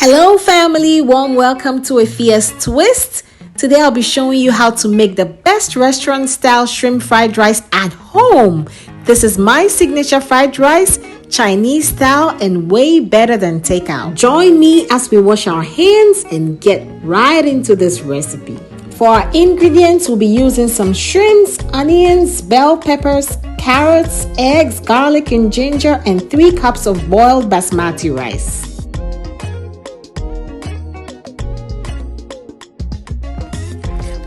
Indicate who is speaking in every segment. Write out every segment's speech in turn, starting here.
Speaker 1: Hello family, warm welcome to a fierce twist. Today I'll be showing you how to make the best restaurant style shrimp fried rice at home. This is my signature fried rice, Chinese style, and way better than takeout. Join me as we wash our hands and get right into this recipe. For our ingredients, we'll be using some shrimps, onions, bell peppers, carrots, eggs, garlic and ginger, and 3 cups of boiled basmati rice.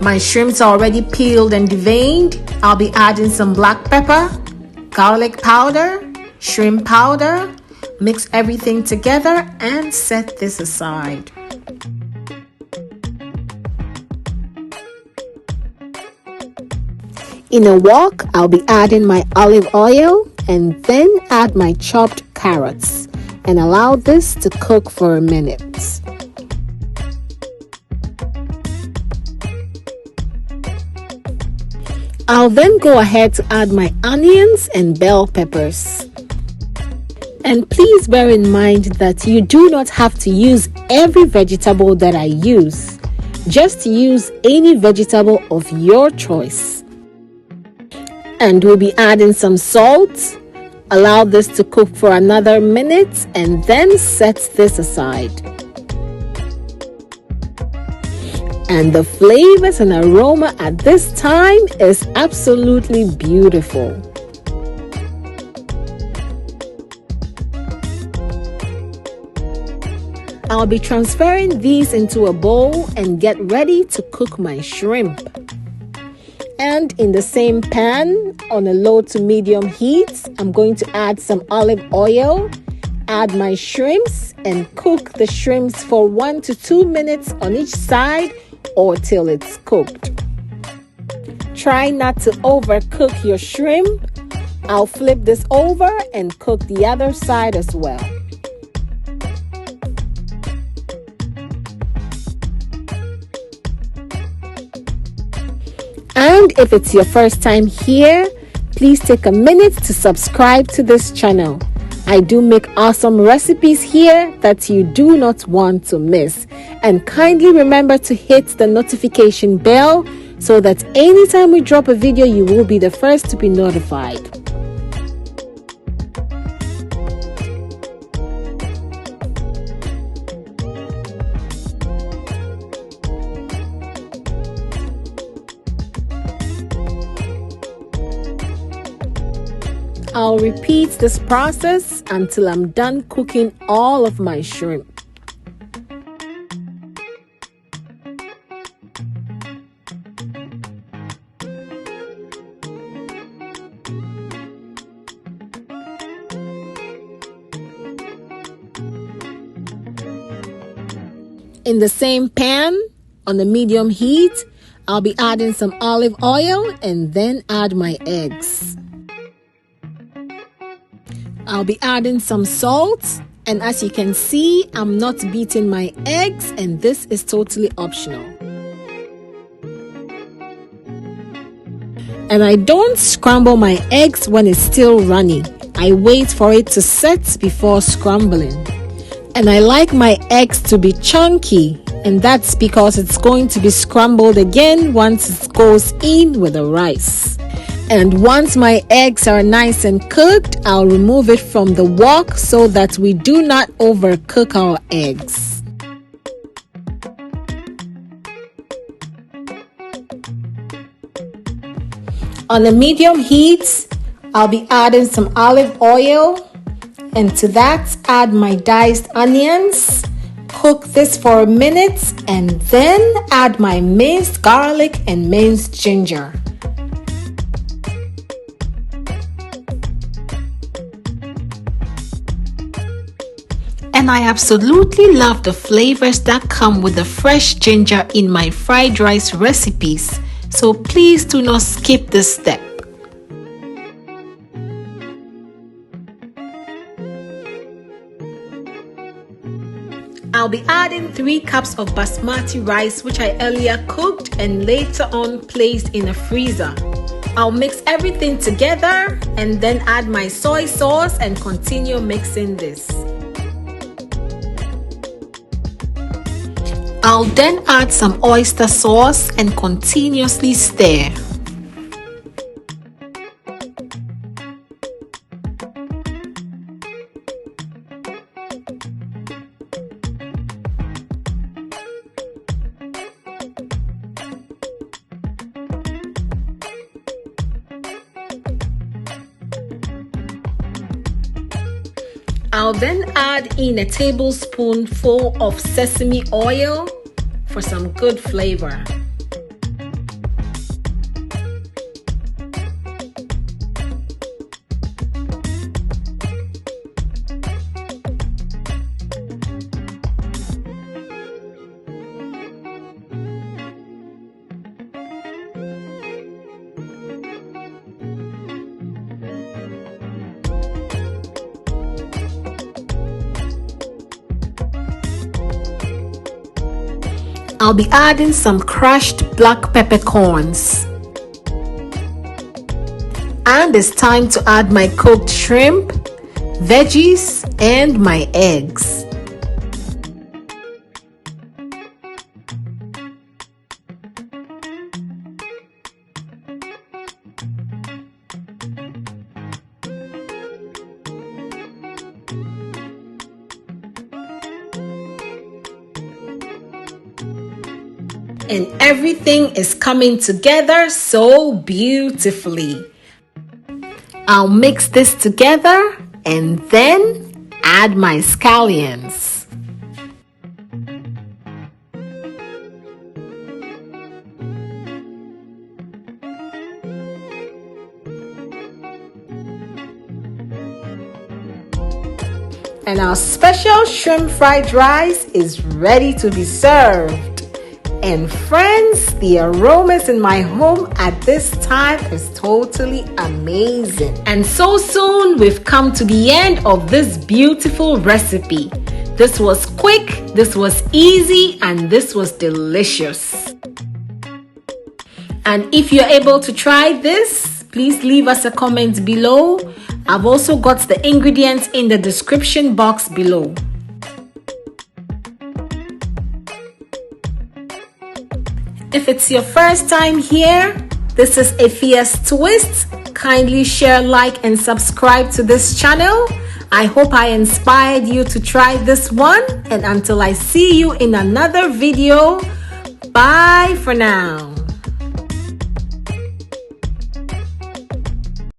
Speaker 1: My shrimps are already peeled and deveined. I'll be adding some black pepper, garlic powder, shrimp powder. Mix everything together and set this aside. In a wok, I'll be adding my olive oil and then add my chopped carrots and allow this to cook for a minute. I'll then go ahead to add my onions and bell peppers. And please bear in mind that you do not have to use every vegetable that I use. Just use any vegetable of your choice. And we'll be adding some salt. Allow this to cook for another minute and then set this aside. And the flavors and aroma at this time is absolutely beautiful. I'll be transferring these into a bowl and get ready to cook my shrimp. And in the same pan, on a low to medium heat, I'm going to add some olive oil, add my shrimps, and cook the shrimps for 1 to 2 minutes on each side or till it's cooked. Try not to overcook your shrimp. I'll flip this over and cook the other side as well. And if it's your first time here, please take a minute to subscribe to this channel. I do make awesome recipes here that you do not want to miss. And kindly remember to hit the notification bell so that anytime we drop a video, you will be the first to be notified. I'll repeat this process until I'm done cooking all of my shrimp. In the same pan, on the medium heat, I'll be adding some olive oil and then add my eggs. I'll be adding some salt, and as you can see, I'm not beating my eggs, and this is totally optional. And I don't scramble my eggs when it's still runny. I wait for it to set before scrambling. And I like my eggs to be chunky, and that's because it's going to be scrambled again once it goes in with the rice. And once my eggs are nice and cooked, I'll remove it from the wok so that we do not overcook our eggs. On a medium heat, I'll be adding some olive oil, and to that add my diced onions. Cook this for a minute and then add my minced garlic and minced ginger. And I absolutely love the flavors that come with the fresh ginger in my fried rice recipes, so please do not skip this step. I'll be adding 3 cups of basmati rice which I earlier cooked and later on placed in a freezer. I'll mix everything together and then add my soy sauce and continue mixing this. I'll then add some oyster sauce and continuously stir. I'll then add in a tablespoonful of sesame oil for some good flavor. I'll be adding some crushed black peppercorns. And it's time to add my cooked shrimp, veggies, and my eggs. And everything is coming together so beautifully. I'll mix this together and then add my scallions. And our special shrimp fried rice is ready to be served. And friends, the aromas in my home at this time is totally amazing. And so soon we've come to the end of this beautiful recipe. This was quick, this was easy, and this was delicious. And if you're able to try this, please leave us a comment below. I've also got the ingredients in the description box below. If it's your first time here, this is a Fierce Twist. Kindly share, like, and subscribe to this channel. I hope I inspired you to try this one. And until I see you in another video, bye for now.